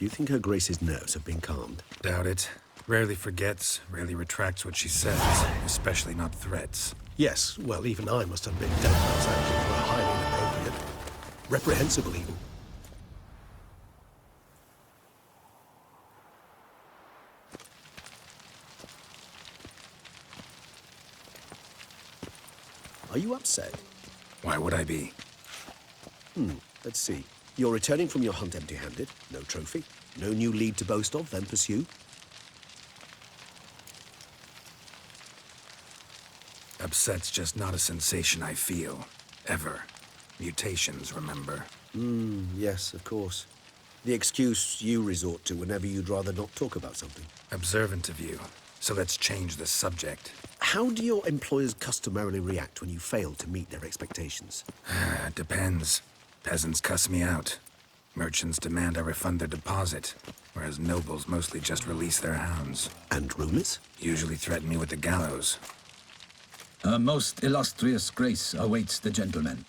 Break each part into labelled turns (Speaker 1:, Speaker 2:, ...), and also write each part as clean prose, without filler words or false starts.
Speaker 1: Do you think Her Grace's nerves have been calmed?
Speaker 2: Doubt it. Rarely forgets, rarely retracts what she says, especially not threats.
Speaker 1: Yes, well, even I must admit Deadlock's actions were highly inappropriate. Reprehensible, even. Are you upset?
Speaker 2: Why would I be?
Speaker 1: Let's see. You're returning from your hunt empty-handed. No trophy. No new lead to boast of, then pursue.
Speaker 2: Upset's just not a sensation I feel. Ever. Mutations, remember?
Speaker 1: Yes, of course. The excuse you resort to whenever you'd rather not talk about something.
Speaker 2: Observant of you. So let's change the subject.
Speaker 1: How do your employers customarily react when you fail to meet their expectations?
Speaker 2: Depends. Peasants cuss me out. Merchants demand I refund their deposit, whereas nobles mostly just release their hounds.
Speaker 1: And rulers?
Speaker 2: Usually threaten me with the gallows.
Speaker 3: A most illustrious grace awaits the gentleman.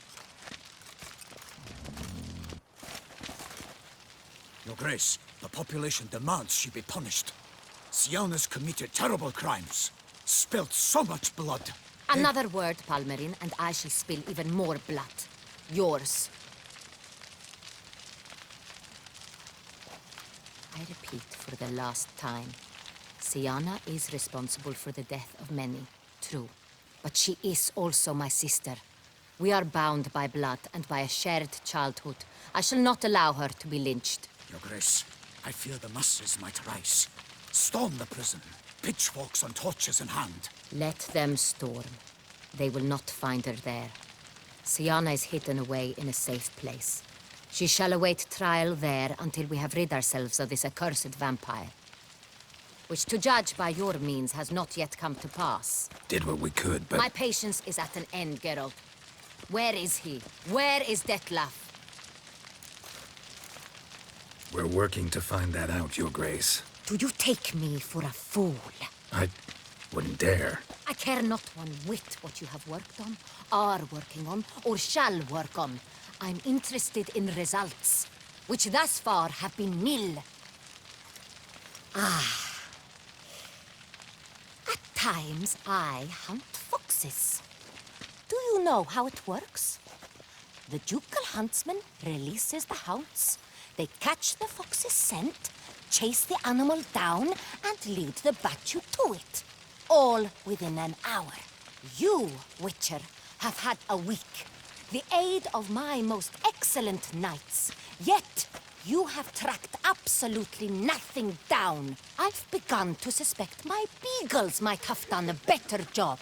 Speaker 4: Your Grace, the population demands she be punished. Siana's committed terrible crimes. Spilt so much blood.
Speaker 5: Another word, Palmerin, and I shall spill even more blood. Yours. I repeat for the last time. Siana is responsible for the death of many, true. But she is also my sister. We are bound by blood and by a shared childhood. I shall not allow her to be lynched.
Speaker 4: Your Grace, I fear the masses might rise. Storm the prison, pitchforks and torches in hand.
Speaker 5: Let them storm. They will not find her there. Siana is hidden away in a safe place. She shall await trial there until we have rid ourselves of this accursed vampire. Which, to judge by your means, has not yet come to pass.
Speaker 2: Did what we could, but...
Speaker 5: My patience is at an end, Geralt. Where is he? Where is Detlef?
Speaker 2: We're working to find that out, Your Grace.
Speaker 5: Do you take me for a fool?
Speaker 2: I wouldn't dare.
Speaker 5: I care not one whit what you have worked on, are working on, or shall work on. I'm interested in results, which thus far have been nil. At times, I hunt foxes. Do you know how it works? The ducal huntsman releases the hounds. They catch the fox's scent, chase the animal down, and lead the Batu to it. All within an hour. You, Witcher, have had a week. The aid of my most excellent knights. Yet, you have tracked absolutely nothing down. I've begun to suspect my beagles might have done a better job.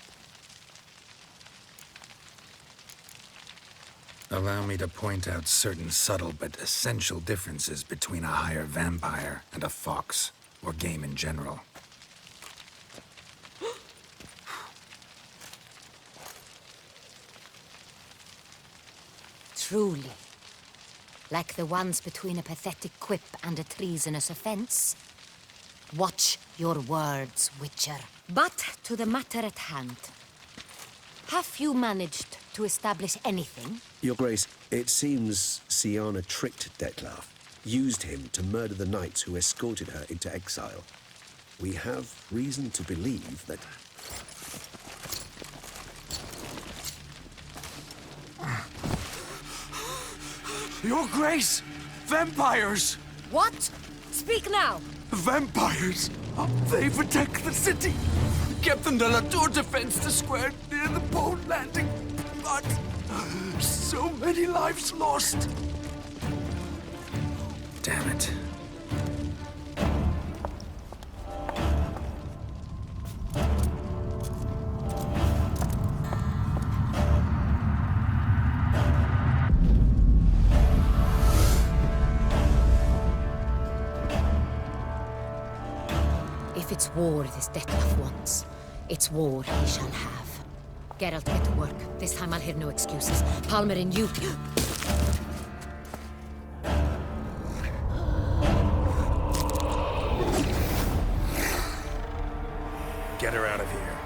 Speaker 2: Allow me to point out certain subtle but essential differences between a higher vampire and a fox, or game in general.
Speaker 5: Truly. Like the ones between a pathetic quip and a treasonous offense. Watch your words, Witcher. But to the matter at hand. Have you managed to establish anything?
Speaker 1: Your Grace, it seems Siana tricked Detlef, used him to murder the knights who escorted her into exile. We have reason to believe that...
Speaker 4: Your Grace! Vampires!
Speaker 5: What? Speak now!
Speaker 4: Vampires! They've attacked the city! Captain de la Tour defends the square near the boat landing. But so many lives lost.
Speaker 2: Damn it.
Speaker 5: If it's war this Detlef wants, it's war he shall have. Geralt, get to work. This time I'll hear no excuses. Palmerin, you...
Speaker 2: Get her out of here.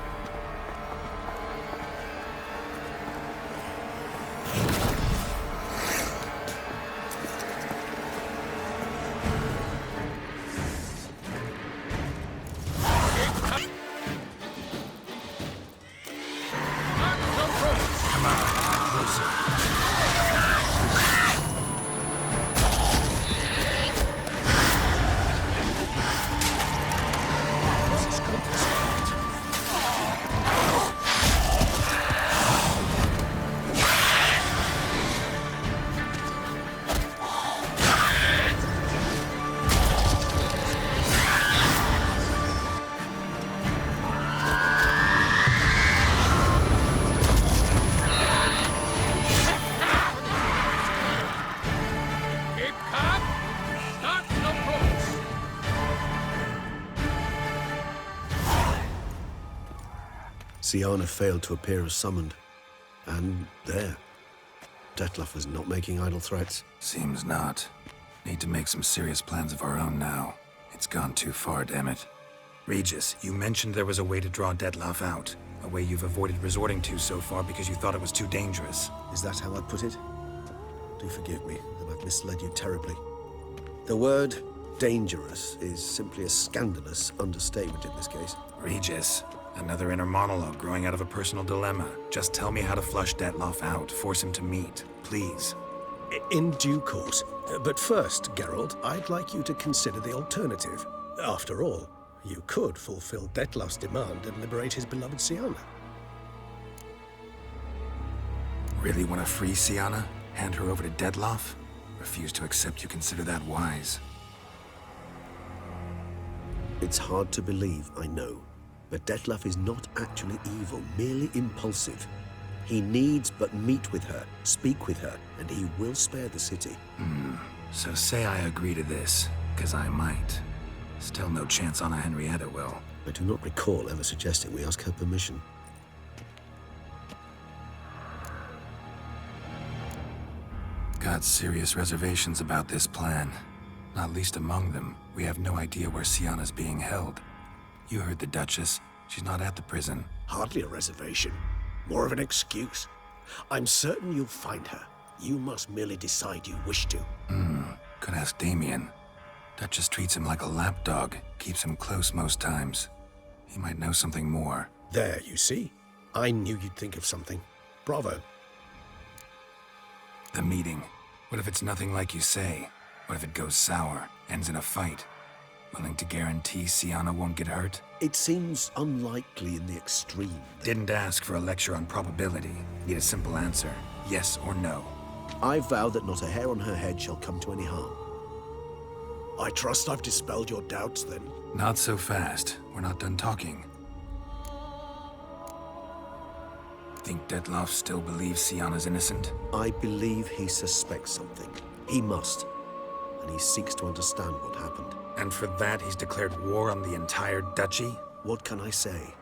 Speaker 1: Siana failed to appear as summoned. And there. Dettlaff was not making idle threats.
Speaker 2: Seems not. Need to make some serious plans of our own now. It's gone too far, damn it. Regis, you mentioned there was a way to draw Dettlaff out. A way you've avoided resorting to so far because you thought it was too dangerous.
Speaker 1: Is that how I put it? Do forgive me that I've misled you terribly. The word dangerous is simply a scandalous understatement in this case.
Speaker 2: Regis, another inner monologue growing out of a personal dilemma. Just tell me how to flush Dettlaff out, force him to meet, please.
Speaker 6: In due course. But first, Geralt, I'd like you to consider the alternative. After all, you could fulfill Dettlaff's demand and liberate his beloved Siana.
Speaker 2: Really want to free Siana? Hand her over to Dettlaff? Refuse to accept you consider that wise.
Speaker 1: It's hard to believe, I know, but Dettlaff is not actually evil, merely impulsive. He needs but meet with her, speak with her, and he will spare the city.
Speaker 2: So say I agree to this, 'cause I might. Still no chance Anna Henrietta will.
Speaker 1: I do not recall ever suggesting we ask her permission.
Speaker 2: Got serious reservations about this plan. Not least among them, we have no idea where Siana's being held. You heard the Duchess. She's not at the prison.
Speaker 6: Hardly a reservation. More of an excuse. I'm certain you'll find her. You must merely decide you wish to.
Speaker 2: Could ask Damien. Duchess treats him like a lapdog, keeps him close most times. He might know something more.
Speaker 6: There, you see? I knew you'd think of something. Bravo.
Speaker 2: The meeting. What if it's nothing like you say? What if it goes sour, ends in a fight? Willing to guarantee Siana won't get hurt?
Speaker 1: It seems unlikely in the extreme.
Speaker 2: Didn't ask for a lecture on probability. Need a simple answer. Yes or no.
Speaker 1: I vow that not a hair on her head shall come to any harm.
Speaker 6: I trust I've dispelled your doubts, then.
Speaker 2: Not so fast. We're not done talking. Think Dettlaff still believes Siana's innocent?
Speaker 1: I believe he suspects something. He must. And he seeks to understand what happened.
Speaker 2: And for that, he's declared war on the entire duchy?
Speaker 1: What can I say?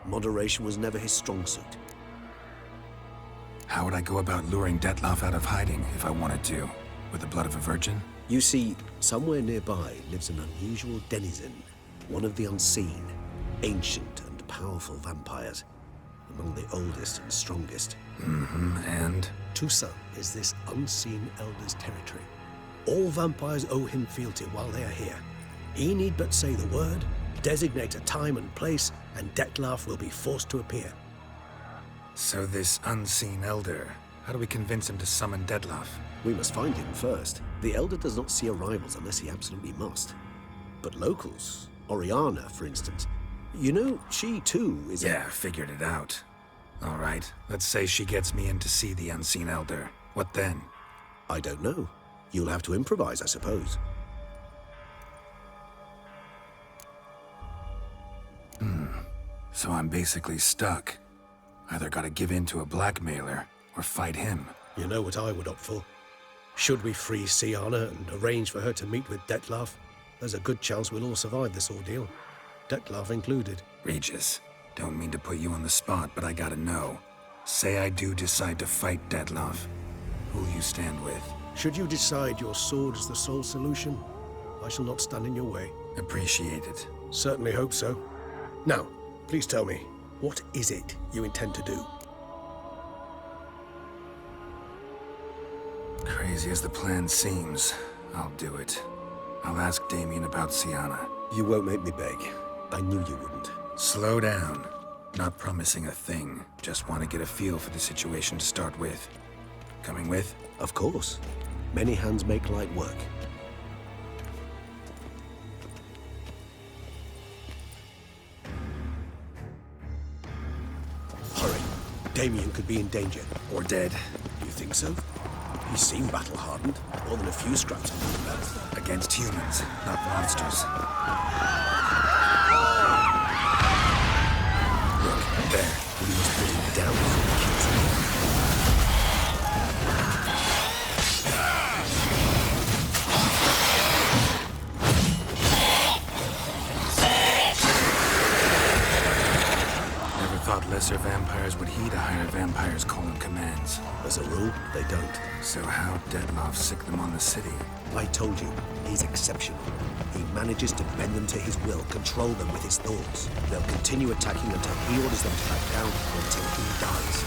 Speaker 1: Moderation was never his strong suit.
Speaker 2: How would I go about luring Dettlaff out of hiding if I wanted to? With the blood of a virgin?
Speaker 1: You see, somewhere nearby lives an unusual denizen, one of the unseen, ancient and powerful vampires, among the oldest and strongest.
Speaker 2: And?
Speaker 6: Toussaint is this unseen elder's territory. All vampires owe him fealty while they are here. He need but say the word, designate a time and place, and Dettlaff will be forced to appear.
Speaker 2: So this unseen elder, how do we convince him to summon Dettlaff?
Speaker 1: We must find him first. The Elder does not see arrivals unless he absolutely must. But locals, Oriana, for instance, you know, she too is
Speaker 2: Yeah, figured it out. All right, let's say she gets me in to see the unseen elder. What then?
Speaker 1: I don't know. You'll have to improvise, I suppose.
Speaker 2: So I'm basically stuck. Either gotta give in to a blackmailer, or fight him.
Speaker 6: You know what I would opt for? Should we free Siana and arrange for her to meet with Dettlaff, there's a good chance we'll all survive this ordeal. Dettlaff included.
Speaker 2: Regis, don't mean to put you on the spot, but I gotta know. Say I do decide to fight Dettlaff. Who'll you stand with?
Speaker 6: Should you decide your sword is the sole solution, I shall not stand in your way.
Speaker 2: Appreciate it.
Speaker 6: Certainly hope so. Now, please tell me, what is it you intend to do?
Speaker 2: Crazy as the plan seems, I'll do it. I'll ask Damien about Siana.
Speaker 1: You won't make me beg. I knew you wouldn't.
Speaker 2: Slow down. Not promising a thing. Just want to get a feel for the situation to start with. Coming with?
Speaker 1: Of course. Many hands make light work.
Speaker 6: Hurry. Damien could be in danger.
Speaker 2: Or dead.
Speaker 6: You think so? He seemed battle-hardened. More than a few scraps under the belt.
Speaker 2: Against humans, not monsters. Look, there.
Speaker 1: We must put him down before he kills me.
Speaker 2: Never thought lesser vampires would heed a higher vampire's call and commands.
Speaker 6: As a rule, they don't.
Speaker 2: So how'd Dettlaff sick them on the city?
Speaker 6: I told you, he's exceptional. He manages to bend them to his will, control them with his thoughts. They'll continue attacking until he orders them to back down, or until he dies.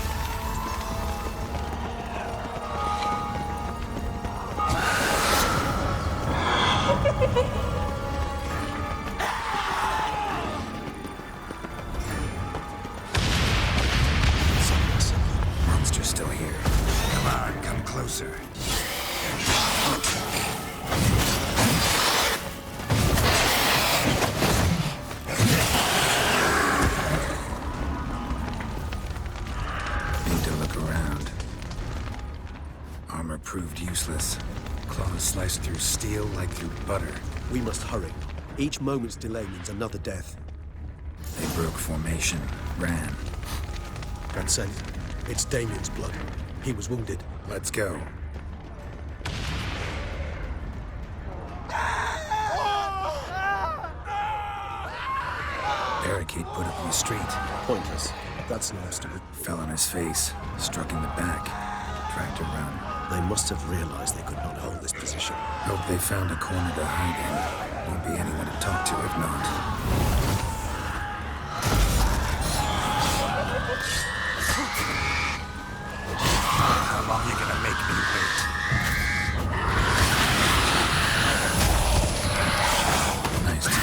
Speaker 2: Monster's still here. Come on, come closer. Need to look around. Armor proved useless. Claws sliced through steel like through butter.
Speaker 6: We must hurry. Each moment's delay means another death.
Speaker 2: They broke formation, ran.
Speaker 6: That scent. It's Damien's blood. He was wounded.
Speaker 2: Let's go. Barricade put up in the street.
Speaker 6: Pointless. That's an obstacle.
Speaker 2: Fell on his face, struck in the back. Tried to run.
Speaker 6: They must have realized they could not hold this position.
Speaker 2: Hope they found a corner to hide in. Won't be anyone to talk to if not. How long you gonna make me wait? Nice team.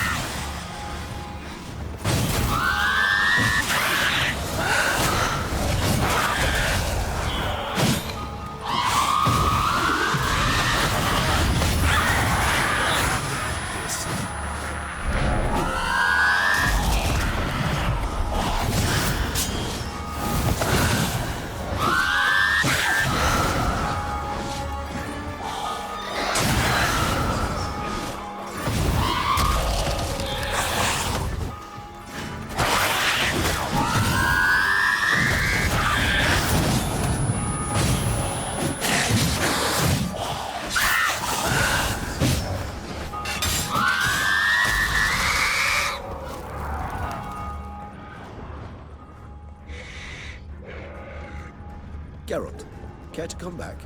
Speaker 6: Geralt, care to come back?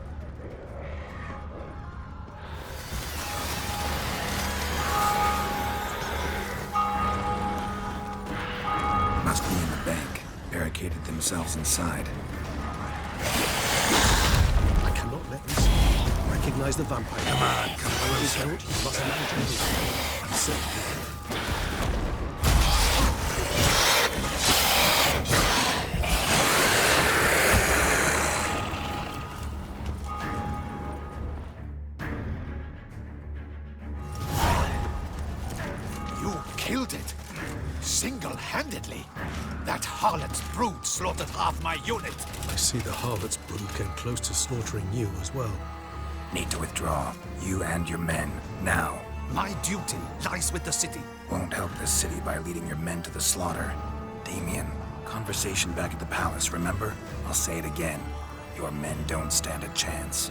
Speaker 2: Must be in the bank. Barricaded themselves inside.
Speaker 6: I cannot let them see. Recognize the vampire.
Speaker 2: Come on, come
Speaker 6: Please,
Speaker 2: closer.
Speaker 6: Geralt, you must manage everything. I'm certain.
Speaker 7: You killed it. Single-handedly. That harlot's brood slaughtered half my unit.
Speaker 6: I see the harlot's brood came close to slaughtering you as well.
Speaker 2: Need to withdraw. You and your men. Now.
Speaker 7: My duty lies with the city.
Speaker 2: Won't help the city by leading your men to the slaughter. Damien, conversation back at the palace, remember? I'll say it again. Your men don't stand a chance.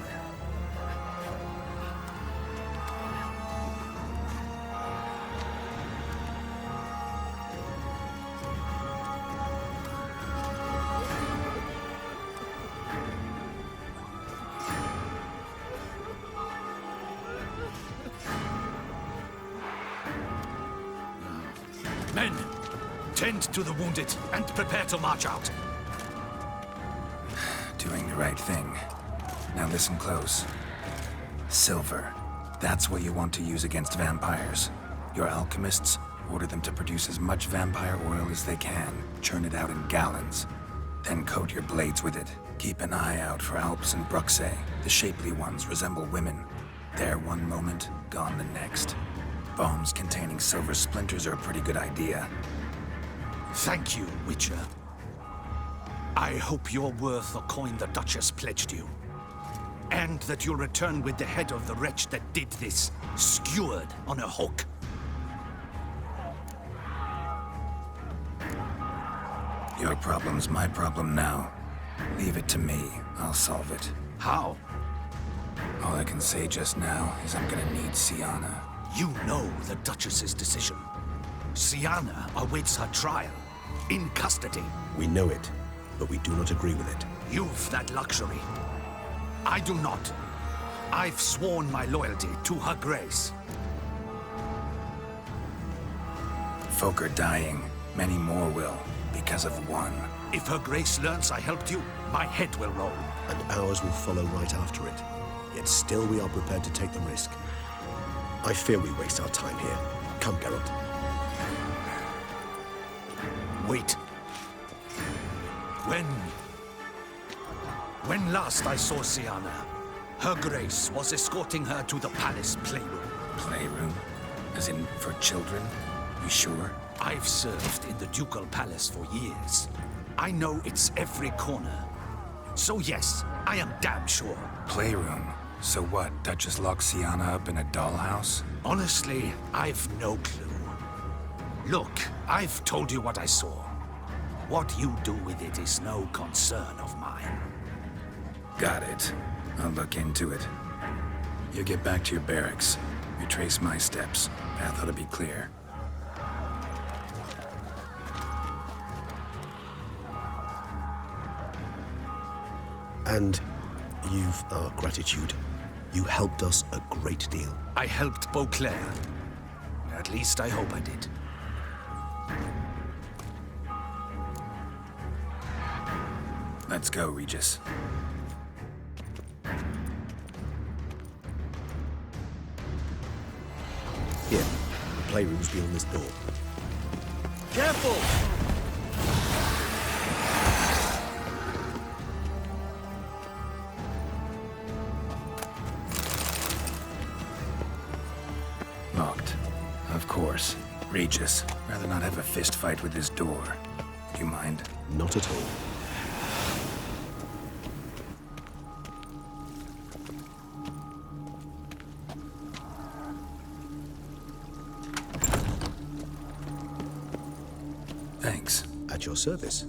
Speaker 7: Men, tend to the wounded and prepare to march out.
Speaker 2: Doing the right thing. Now listen close. Silver. That's what you want to use against vampires. Your alchemists, order them to produce as much vampire oil as they can. Churn it out in gallons. Then coat your blades with it. Keep an eye out for Alps and Bruxae. The shapely ones resemble women. There one moment, gone the next. Bombs containing silver splinters are a pretty good idea.
Speaker 7: Thank you, Witcher. I hope you're worth the coin the Duchess pledged you. And that you'll return with the head of the wretch that did this, skewered on a hook.
Speaker 2: Your problem's my problem now. Leave it to me. I'll solve it.
Speaker 7: How?
Speaker 2: All I can say just now is I'm gonna need Sienna.
Speaker 7: You know the Duchess's decision. Sienna awaits her trial. in custody.
Speaker 1: We know it, but we do not agree with it.
Speaker 7: You've that luxury. I do not. I've sworn my loyalty to Her Grace.
Speaker 2: Folk are dying. Many more will, because of one.
Speaker 7: If Her Grace learns I helped you, my head will roll.
Speaker 1: And ours will follow right after it. Yet still we are prepared to take the risk. I fear we waste our time here. Come, Geralt.
Speaker 7: Wait. When last I saw Sienna, Her Grace was escorting her to the palace playroom.
Speaker 2: Playroom? As in, for children? You sure?
Speaker 7: I've served in the ducal palace for years. I know it's every corner. So yes, I am damn sure.
Speaker 2: Playroom? So what, Duchess locked Sienna up in a dollhouse?
Speaker 7: Honestly, I've no clue. Look, I've told you what I saw. What you do with it is no concern of mine.
Speaker 2: Got it. I'll look into it. You get back to your barracks. Retrace my steps. Path ought to be clear.
Speaker 1: And you've our gratitude. You helped us a great deal.
Speaker 7: I helped Beauclair. At least I hope I did.
Speaker 2: Let's go, Regis.
Speaker 1: Here, the playroom's beyond this door.
Speaker 7: Careful!
Speaker 2: Locked. Of course. Regis, rather not have a fist fight with this door. Do you mind?
Speaker 1: Not at all.
Speaker 2: Thanks.
Speaker 1: At your service.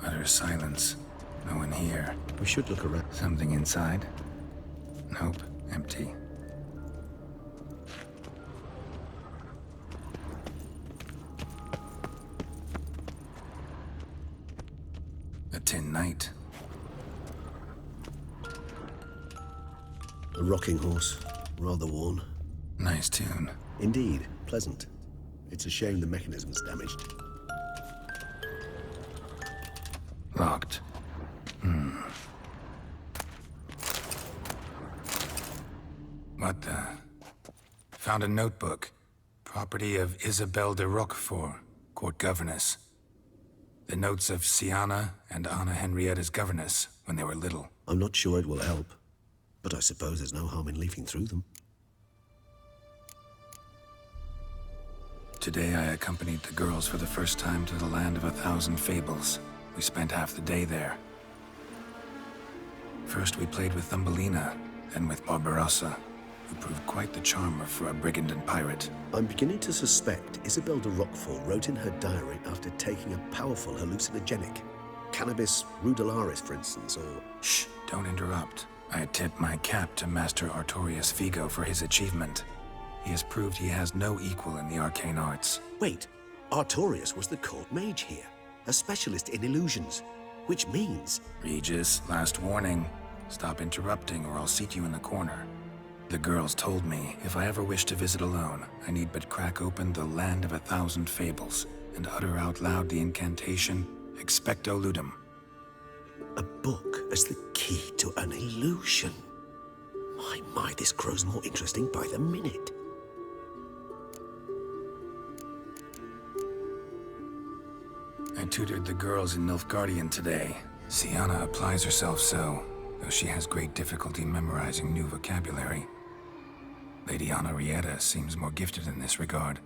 Speaker 2: Utter silence. No one here.
Speaker 1: We should look around.
Speaker 2: Something inside? Nope. Empty. A tin knight.
Speaker 1: A rocking horse. Rather worn.
Speaker 2: Nice tune.
Speaker 1: Indeed, pleasant. It's a shame the mechanism's damaged.
Speaker 2: Locked. What the? Found a notebook. Property of Isabelle de Roquefort, court governess. The notes of Sienna and Anna Henrietta's governess when they were little.
Speaker 1: I'm not sure it will help, but I suppose there's no harm in leafing through them.
Speaker 2: Today I accompanied the girls for the first time to the land of 1,000 fables. We spent half the day there. First we played with Thumbelina, then with Barbarossa, who proved quite the charmer for a brigand and pirate.
Speaker 1: I'm beginning to suspect Isabelle de Roquefort wrote in her diary after taking a powerful hallucinogenic. Cannabis rudelaris, for instance, or...
Speaker 2: Shh, don't interrupt. I tip my cap to Master Artorius Figo for his achievement. He has proved he has no equal in the arcane arts.
Speaker 1: Wait, Artorius was the court mage here, a specialist in illusions, which means...
Speaker 2: Regis, last warning. Stop interrupting or I'll seat you in the corner. The girls told me if I ever wish to visit alone, I need but crack open the land of 1,000 fables and utter out loud the incantation, Expecto Ludum.
Speaker 1: A book as the key to an illusion. My, this grows more interesting by the minute.
Speaker 2: I tutored the girls in Nilfgaardian today. Sienna applies herself so, though she has great difficulty memorizing new vocabulary. Lady Henrietta seems more gifted in this regard,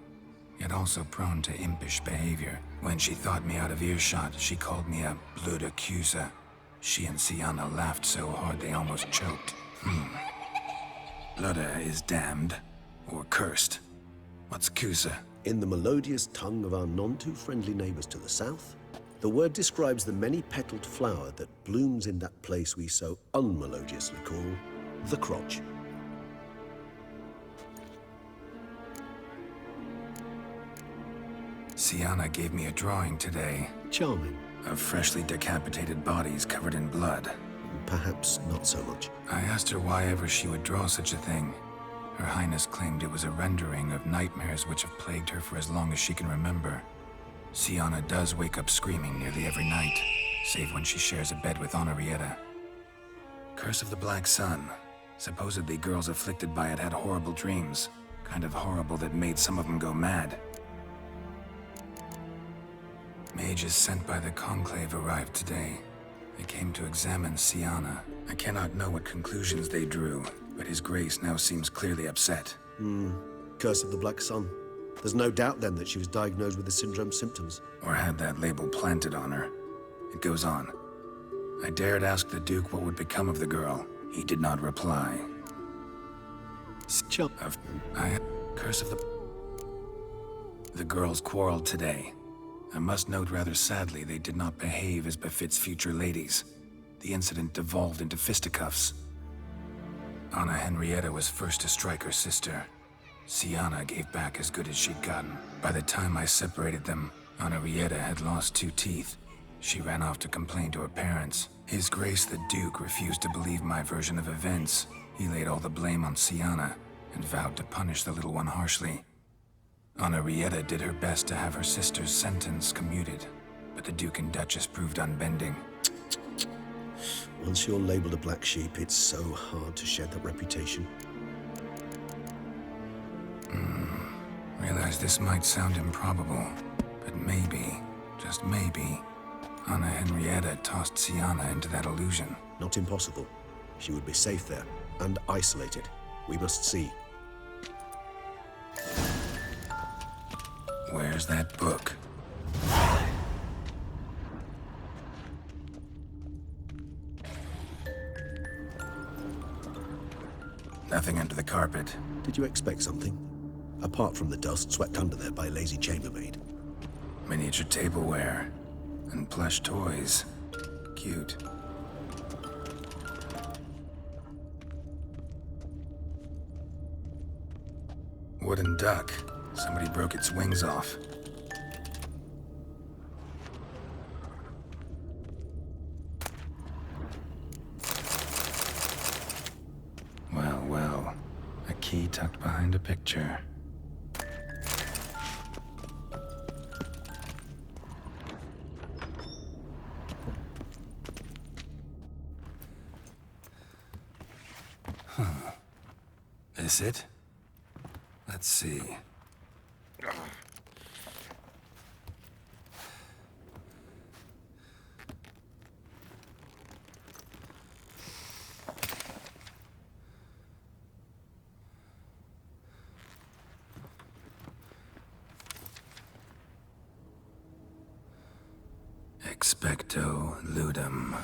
Speaker 2: yet also prone to impish behavior. When she thought me out of earshot, she called me a blood accuser. She and Sienna laughed so hard they almost choked. Blood is damned, or cursed. What's Cusa?
Speaker 1: In the melodious tongue of our none-too-friendly neighbors to the south, the word describes the many-petaled flower that blooms in that place we so unmelodiously call the crotch.
Speaker 2: Sienna gave me a drawing today
Speaker 1: Charming.
Speaker 2: of freshly decapitated bodies covered in blood.
Speaker 1: Perhaps not so much.
Speaker 2: I asked her why ever she would draw such a thing. Her Highness claimed it was a rendering of nightmares which have plagued her for as long as she can remember. Sienna does wake up screaming nearly every night, save when she shares a bed with Henrietta. Curse of the Black Sun. Supposedly girls afflicted by it had horrible dreams. Kind of horrible that made some of them go mad. Mages sent by the Conclave arrived today. They came to examine Sienna. I cannot know what conclusions they drew, but His Grace now seems clearly upset.
Speaker 1: Curse of the Black Sun. There's no doubt then that she was diagnosed with the syndrome symptoms.
Speaker 2: Or had that label planted on her. It goes on. I dared ask the Duke what would become of the girl. He did not reply. Curse of the... The girls quarreled today. I must note rather sadly they did not behave as befits future ladies. The incident devolved into fisticuffs. Anna Henrietta was first to strike her sister. Sienna gave back as good as she'd gotten. By the time I separated them, Henrietta had lost 2 teeth. She ran off to complain to her parents. His Grace the Duke refused to believe my version of events. He laid all the blame on Sienna and vowed to punish the little one harshly. Henrietta did her best to have her sister's sentence commuted, but the Duke and Duchess proved unbending.
Speaker 1: Once you're labeled a black sheep, it's so hard to shed that reputation.
Speaker 2: Realize this might sound improbable, but maybe, just maybe, Anna Henrietta tossed Sienna into that illusion.
Speaker 1: Not impossible. She would be safe there, and isolated. We must see.
Speaker 2: Where's that book? Nothing under the carpet.
Speaker 1: Did you expect something? Apart from the dust swept under there by a lazy chambermaid.
Speaker 2: Miniature tableware. And plush toys. Cute. Wooden duck. Somebody broke its wings off. Well, well. A key tucked behind a picture. This it? Let's see. Expecto ludum.